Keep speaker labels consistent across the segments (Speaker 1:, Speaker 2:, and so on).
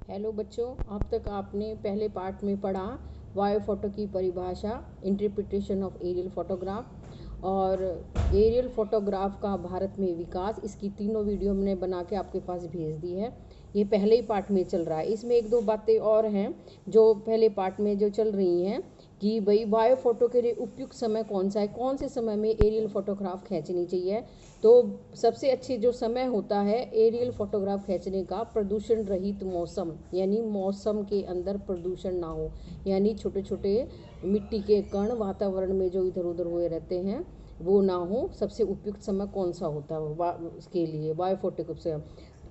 Speaker 1: Hello बच्चों, अब तक आपने पहले पार्ट में पढ़ा वायु फोटो की परिभाषा, इंटरप्रिटेशन ऑफ एरियल फोटोग्राफ और एरियल फोटोग्राफ का भारत में विकास। इसकी तीनों वीडियो मैंने बना के आपके पास भेज दी है। ये पहले ही पार्ट में चल रहा है। इसमें एक दो बातें और हैं जो पहले पार्ट में जो चल रही हैं कि भाई बायो फोटो के लिए उपयुक्त समय कौन सा है, कौन से समय में एरियल फोटोग्राफ खींचनी चाहिए। तो सबसे अच्छी जो समय होता है एरियल फोटोग्राफ खींचने का, प्रदूषण रहित मौसम, यानी मौसम के अंदर प्रदूषण ना हो, यानी छोटे छोटे मिट्टी के कण वातावरण में जो इधर उधर हुए रहते हैं वो ना हो। सबसे उपयुक्त समय कौन सा होता है उसके लिए बायो फोटो से।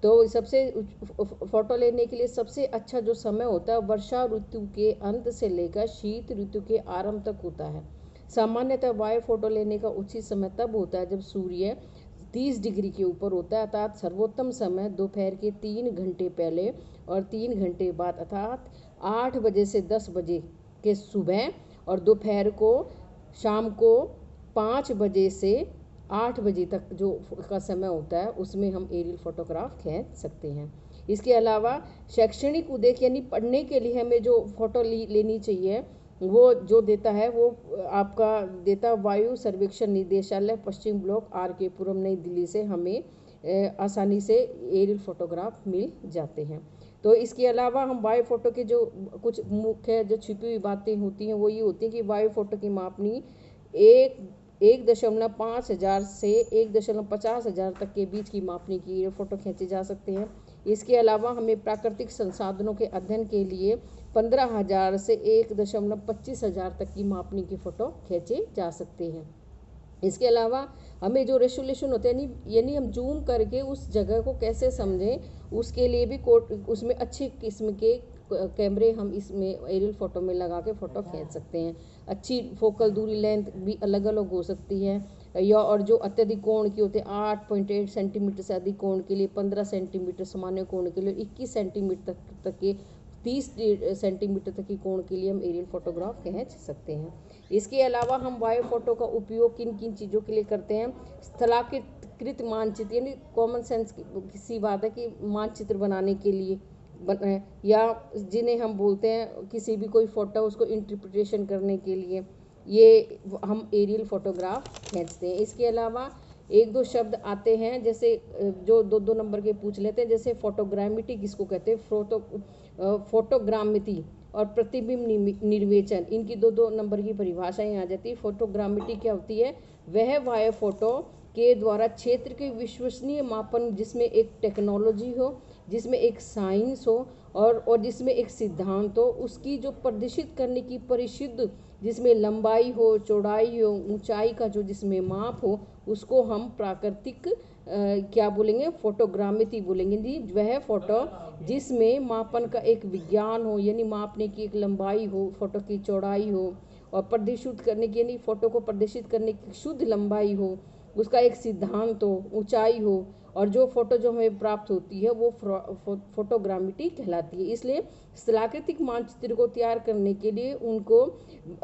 Speaker 1: तो सबसे फोटो लेने के लिए सबसे अच्छा जो समय होता है वर्षा ऋतु के अंत से लेकर शीत ऋतु के आरंभ तक होता है। सामान्यतः वायु फोटो लेने का उचित समय तब होता है जब सूर्य 30 डिग्री के ऊपर होता है, अर्थात सर्वोत्तम समय दोपहर के 3 घंटे पहले और 3 घंटे बाद, अर्थात 8 बजे से 10 बजे के सुबह, और दोपहर को शाम को 5 बजे से 8 बजे तक जो का समय होता है उसमें हम एरियल फोटोग्राफ खींच सकते हैं। इसके अलावा शैक्षणिक उद्देश्य यानी पढ़ने के लिए हमें जो फोटो लेनी चाहिए वो जो देता है वो आपका देता वायु सर्वेक्षण निदेशालय पश्चिम ब्लॉक RK पुरम नई दिल्ली से हमें आसानी से एरियल फोटोग्राफ मिल जाते हैं। तो इसके अलावा हम वायु फोटो के जो कुछ मुख्य जो छिपी हुई बातें होती हैं वो ये होती हैं कि वायु फोटो की मापनी 1.5 से 1.50 तक के बीच की मापनी की फोटो खींचे जा सकते हैं। इसके अलावा हमें प्राकृतिक संसाधनों के अध्ययन के लिए 15,000 से 1.25 तक की मापनी की फ़ोटो खींचे जा सकते हैं। इसके अलावा हमें जो रेजोल्यूशन होते हैं यानी हम जूम करके उस जगह को कैसे समझें, उसके लिए भी उसमें अच्छी किस्म के कैमरे हम इसमें एरियल फ़ोटो में लगा के फ़ोटो खींच सकते हैं। अच्छी फोकल दूरी लेंथ भी अलग अलग हो सकती है, या और जो अत्यधिक कोण की होते हैं 8.8 सेंटीमीटर से अधिक कोण के लिए, 15 सेंटीमीटर सामान्य कोण के लिए, 21 सेंटीमीटर तक के 30 सेंटीमीटर तक की कोण के लिए हम एरियल फोटोग्राफ खींच सकते हैं। इसके अलावा हम वायु फोटो का उपयोग किन किन चीज़ों के लिए करते हैं। स्थलाकृत मानचित्र, यानी कॉमन सेंस की सी बात है कि मानचित्र बनाने के लिए या जिन्हें हम बोलते हैं किसी भी कोई फोटो उसको इंटरप्रिटेशन करने के लिए ये हम एरियल फोटोग्राफ खींचते हैं। इसके अलावा एक दो शब्द आते हैं जैसे जो दो नंबर के पूछ लेते हैं, जैसे फोटोग्रामेट्री किसको कहते हैं, फोटोग्रामेट्री और प्रतिबिंब निर्वेचन, इनकी दो नंबर की परिभाषाएं आ जाती है। फोटोग्रामेट्री क्या होती है, वह वायु फोटो के द्वारा क्षेत्र के विश्वसनीय मापन जिसमें एक टेक्नोलॉजी हो, जिसमें एक साइंस हो और जिसमें एक सिद्धांत हो, उसकी जो प्रदर्शित करने की परिशुद्ध, जिसमें लंबाई हो, चौड़ाई हो, ऊंचाई का जो जिसमें माप हो, उसको हम प्राकृतिक क्या बोलेंगे, फोटोग्रामेट्री बोलेंगे जी। वह फोटो जिसमें मापन का एक विज्ञान हो, यानी मापने की एक लंबाई हो, फोटो की चौड़ाई हो, और प्रदर्शित करने की यानी फोटो को प्रदर्शित करने की शुद्ध लंबाई हो, उसका एक सिद्धांत हो, ऊंचाई हो, और जो फोटो जो हमें प्राप्त होती है वो फोटोग्रामेट्री कहलाती है। इसलिए स्थलाकृतिक मानचित्र को तैयार करने के लिए, उनको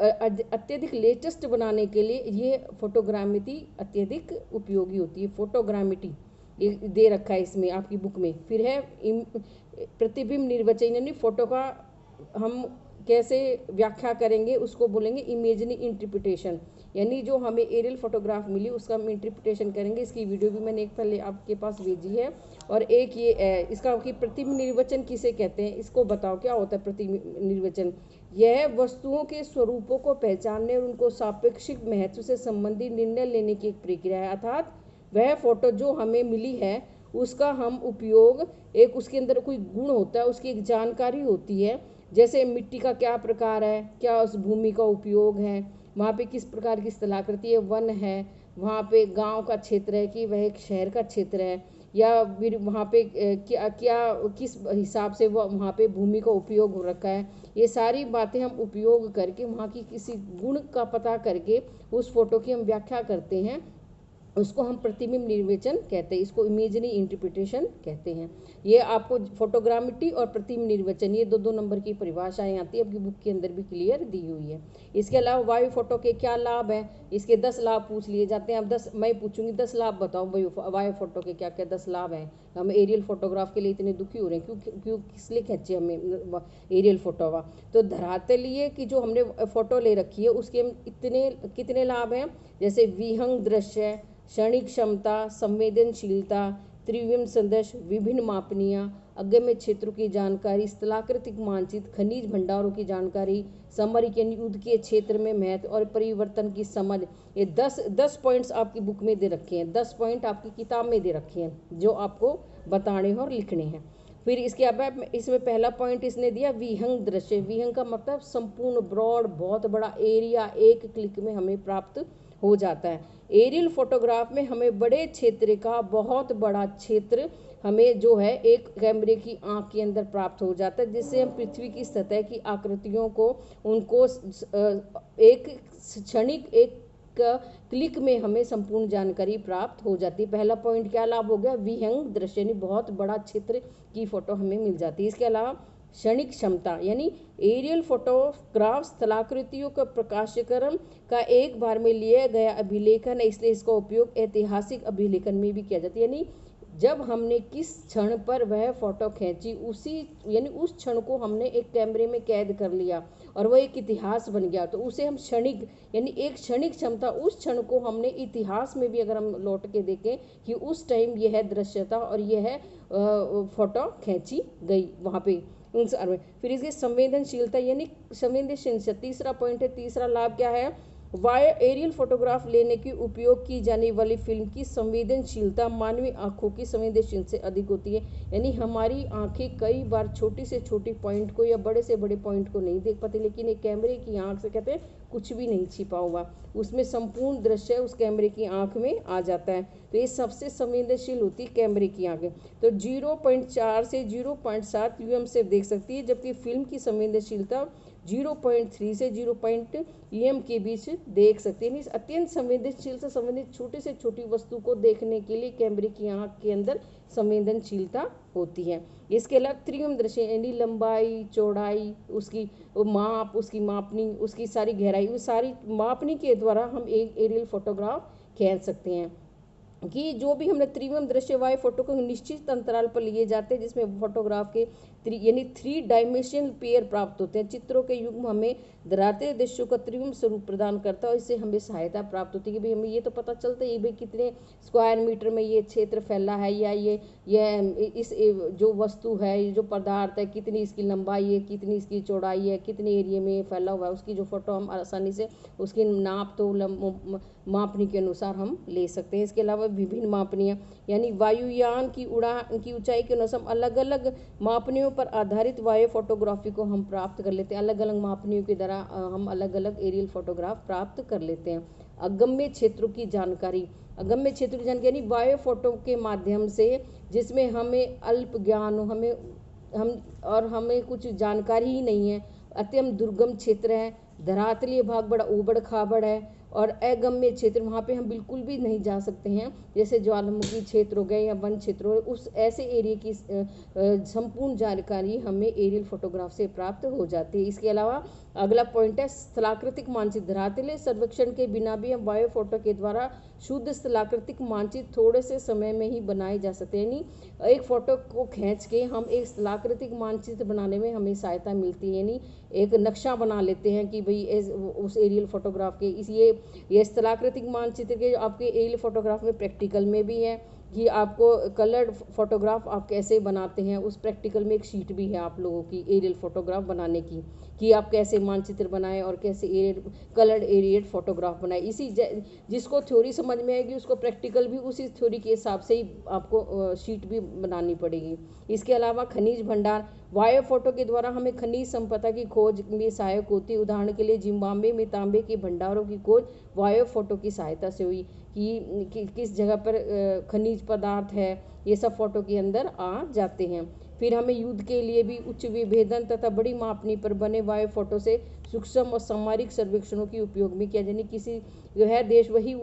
Speaker 1: अत्यधिक लेटेस्ट बनाने के लिए ये फोटोग्रामेट्री अत्यधिक उपयोगी होती है। फोटोग्रामेट्री ये दे रखा है इसमें आपकी बुक में। फिर है प्रतिबिंब निर्वचन, यानी फोटो का हम कैसे व्याख्या करेंगे उसको बोलेंगे इमेजनी इंटरप्रिटेशन, यानी जो हमें एरियल फोटोग्राफ मिली उसका हम इंटरप्रिटेशन करेंगे। इसकी वीडियो भी मैंने एक पहले आपके पास भेजी है। और एक ये इसका कि प्रतिबिंब निर्वचन किसे कहते हैं, इसको बताओ क्या होता है प्रतिबिंब निर्वचन। यह वस्तुओं के स्वरूपों को पहचानने और उनको सापेक्षिक महत्व से संबंधित निर्णय लेने की एक प्रक्रिया है, अर्थात वह फोटो जो हमें मिली है उसका हम उपयोग, एक उसके अंदर कोई गुण होता है, उसकी एक जानकारी होती है, जैसे मिट्टी का क्या प्रकार है, क्या उस भूमि का उपयोग है, वहाँ पे किस प्रकार की स्थलाकृति है, वन है, वहाँ पे गांव का क्षेत्र है कि वह एक शहर का क्षेत्र है, या फिर वहाँ पे क्या क्या किस हिसाब से वो वहाँ पे भूमि का उपयोग हो रखा है। ये सारी बातें हम उपयोग करके वहाँ की किसी गुण का पता करके उस फोटो की हम व्याख्या करते हैं, उसको हम प्रतिबिंब निर्वेचन कहते हैं, इसको इमेजरी इंटरप्रिटेशन कहते हैं। ये आपको फोटोग्रामेट्री और प्रतिबिंब निर्वचन ये दो नंबर की परिभाषाएं आती है, आपकी बुक के अंदर भी क्लियर दी हुई है। इसके अलावा वायु फोटो के क्या लाभ हैं, इसके 10 लाभ पूछ लिए जाते हैं। अब 10 मैं पूछूंगी, 10 लाभ बताओ वायु फोटो के क्या क्या 10 लाभ हैं। हम एरियल फोटोग्राफ के लिए इतने दुखी हो रहे हैं, क्यों क्यों किस लिए खींचे हमें एरियल फोटोवा। तो धरातलीय की जो हमने फोटो ले रखी है उसके हम इतने कितने लाभ हैं, जैसे विहंग दृश्य, क्षणिक क्षमता, संवेदनशीलता, त्रिविम संदेश, विभिन्न मापनियाँ, अगम्य क्षेत्रों की जानकारी, स्थलाकृतिक मानचित्र, खनिज भंडारों की जानकारी, समरिक यानी युद्ध के क्षेत्र में महत्व और परिवर्तन की समझ। ये 10 पॉइंट्स आपकी बुक में दे रखे हैं, 10 पॉइंट आपकी किताब में दे रखे हैं जो आपको बताने हैं और लिखने हैं। फिर इसके अब इसमें पहला पॉइंट इसने दिया विहंग दृश्य। विहंग का मतलब संपूर्ण, ब्रॉड, बहुत बड़ा एरिया एक क्लिक में हमें प्राप्त हो जाता है। एरियल फोटोग्राफ में हमें बड़े क्षेत्र का, बहुत बड़ा क्षेत्र हमें जो है एक कैमरे की आंख के अंदर प्राप्त हो जाता है, जिससे हम पृथ्वी की सतह की आकृतियों को उनको एक क्षणिक, एक क्लिक में हमें संपूर्ण जानकारी प्राप्त हो जाती है। पहला पॉइंट क्या लाभ हो गया, विहंग दृश्य यानी बहुत बड़ा क्षेत्र की फोटो हमें मिल जाती है। इसके अलावा क्षणिक क्षमता यानी एरियल फोटोग्राफ स्थलाकृतियों का प्रकाशीकरण का एक बार में लिया गया अभिलेखन है, इसलिए इसका उपयोग ऐतिहासिक अभिलेखन में भी किया जाता है। यानी जब हमने किस क्षण पर वह फोटो खींची, उसी यानी उस क्षण को हमने एक कैमरे में कैद कर लिया और वह एक इतिहास बन गया, तो उसे हम क्षणिक यानी एक क्षणिक क्षमता, उस क्षण को हमने इतिहास में भी अगर हम लौट के देखें कि उस टाइम यह है दृश्यता और यह है फोटो खींची गई वहाँ पे उन सारे। फिर इसकी संवेदनशीलता यानी संवेदनशील, तीसरा पॉइंट है, तीसरा लाभ क्या है, वायर एरियल फोटोग्राफ लेने की उपयोग की जाने वाली फिल्म की संवेदनशीलता मानवीय आंखों की संवेदनशील से अधिक होती है। यानी हमारी आंखें कई बार छोटी से छोटी पॉइंट को या बड़े से बड़े पॉइंट को नहीं देख पाती, लेकिन एक कैमरे की आंख से कहते हैं कुछ भी नहीं छिपा हुआ, उसमें संपूर्ण दृश्य उस कैमरे की आंख में आ जाता है। तो ये सबसे संवेदनशील होती है कैमरे की आंखें। तो 0.4 से 0.7 UM से देख सकती है, जबकि फिल्म की संवेदनशीलता 0.3 से 0. EM के बीच देख सकते हैं। अत्यंत संवेदनशील से संबंधित छोटी से छोटी वस्तु को देखने के लिए कैमरे की आंख के अंदर संवेदनशीलता होती है। इसके अलावा त्रिविम दृश्य यानी लंबाई, चौड़ाई, उसकी माप, उसकी मापनी, उसकी सारी गहराई, वो सारी मापनी के द्वारा हम एक एरियल फोटोग्राफ खींच सकते हैं। कि जो भी हमने त्रिविम दृश्य वाले फोटो को निश्चित अंतराल पर लिए जाते हैं, जिसमें फोटोग्राफ के यानी 3 डायमेंशनल पेयर प्राप्त होते हैं। चित्रों के युग्म हमें धरातलीय दृश्यों का त्रिविम स्वरूप प्रदान करता है और इससे हमें सहायता प्राप्त होती है कि भाई हमें ये तो पता चलता है भाई कितने स्क्वायर मीटर में ये क्षेत्र फैला है, या ये इस जो वस्तु है, ये जो पदार्थ है, कितनी इसकी लंबाई है, कितनी इसकी चौड़ाई है, कितने एरिया में फैला हुआ है, उसकी जो फोटो हम आसानी से उसकी नाप तो मापनी के अनुसार हम ले सकते हैं। इसके अलावा विभिन्न मापनियाँ यानी वायुयान की उड़ान की ऊंचाई के अनुसार अलग अलग मापनियों पर आधारित वायु फोटोग्राफी को हम प्राप्त कर लेते हैं। अलग अलग मापनियों के द्वारा हम अलग अलग एरियल फोटोग्राफ प्राप्त कर लेते हैं। अगम्य क्षेत्रों की जानकारी, अगम्य क्षेत्रों की जानकारी यानी वायु फोटो के माध्यम से, जिसमें हमें अल्प ज्ञान हो, हमें कुछ जानकारी ही नहीं है, अत्यंत दुर्गम क्षेत्र है, धरातलीय भाग बड़ा ऊबड़ खाबड़ है और अगम्य क्षेत्र वहाँ पे हम बिल्कुल भी नहीं जा सकते हैं, जैसे ज्वालामुखी क्षेत्र हो गए या वन क्षेत्र हो, उस ऐसे एरिया की संपूर्ण जानकारी हमें एरियल फोटोग्राफ से प्राप्त हो जाती है। इसके अलावा अगला पॉइंट है स्थलाकृतिक मानचित्र। धरातलीय सर्वेक्षण के बिना भी हम बायो फोटो के द्वारा शुद्ध स्थलाकृतिक मानचित्र थोड़े से समय में ही बनाए जा सकते हैं। यानी एक फोटो को खींच के हम एक स्थलाकृतिक मानचित्र बनाने में हमें सहायता मिलती है, यानी एक नक्शा बना लेते हैं कि भाई उस एरियल फोटोग्राफ के ये स्थलाकृतिक मानचित्र के आपके एरियल फोटोग्राफ में प्रैक्टिकल में भी है कि आपको कलर्ड फोटोग्राफ आप कैसे बनाते हैं। उस प्रैक्टिकल में एक शीट भी है आप लोगों की एरियल फोटोग्राफ बनाने की, कि आप कैसे मानचित्र बनाएं और कैसे कलर्ड एरियल फोटोग्राफ बनाएं। जिसको थ्योरी समझ में आएगी उसको प्रैक्टिकल भी उसी थ्योरी के हिसाब से ही आपको शीट भी बनानी पड़ेगी। इसके अलावा खनिज भंडार, वायु फोटो के द्वारा हमें खनिज संपदा की खोज में सहायक होती है। उदाहरण के लिए जिम्बाब्वे में तांबे के भंडारों की खोज वायु फोटो की सहायता से हुई कि किस जगह पर खनिज पदार्थ है, ये सब फोटो के अंदर आ जाते हैं। फिर हमें युद्ध के लिए भी उच्च विभेदन तथा बड़ी मापनी पर बने वायु फोटो से सूक्ष्म और सामरिक सर्वेक्षणों की उपयोग में किया, यानी किसी जो है देश वही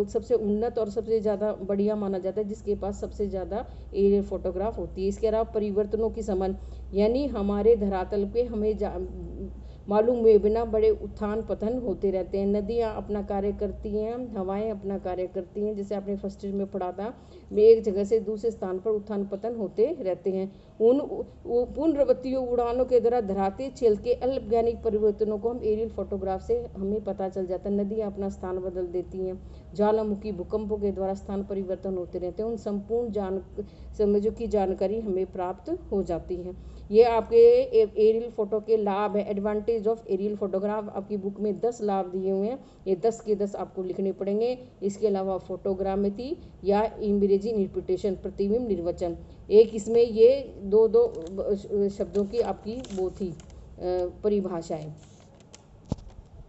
Speaker 1: सबसे उन्नत और सबसे ज़्यादा बढ़िया माना जाता है जिसके पास सबसे ज़्यादा एरियल फोटोग्राफ होती है। इसके अलावा परिवर्तनों की समझ, यानी हमारे धरातल पे हमें मालूम हुए बिना बड़े उत्थान पतन होते रहते हैं। नदियाँ अपना कार्य करती हैं, हवाएं अपना कार्य करती हैं। जैसे आपने फर्स्ट ईयर में पढ़ा था, वे एक जगह से दूसरे स्थान पर उत्थान पतन होते रहते हैं। उन पुनरावृत्तीय उड़ानों के द्वारा धरातल छेद के अल्पज्ञानिक परिवर्तनों को हम एरियल फोटोग्राफ से हमें पता चल जाता है। नदियाँ अपना स्थान बदल देती हैं, ज्वालामुखी भूकंपों के द्वारा स्थान परिवर्तन होते रहते हैं। उन संपूर्ण समझो की जानकारी हमें प्राप्त हो जाती है। ये आपके एरियल फोटो के लाभ है। एडवांटेज ऑफ एरियल फोटोग्राफ आपकी बुक में 10 लाभ दिए हुए हैं, ये 10 के 10 आपको लिखने पड़ेंगे। इसके अलावा फोटोग्रामेट्री या इमेजिंग इंटरप्रिटेशन, प्रतिबिंब निर्वचन, एक इसमें ये दो शब्दों की आपकी वो थी परिभाषाएं।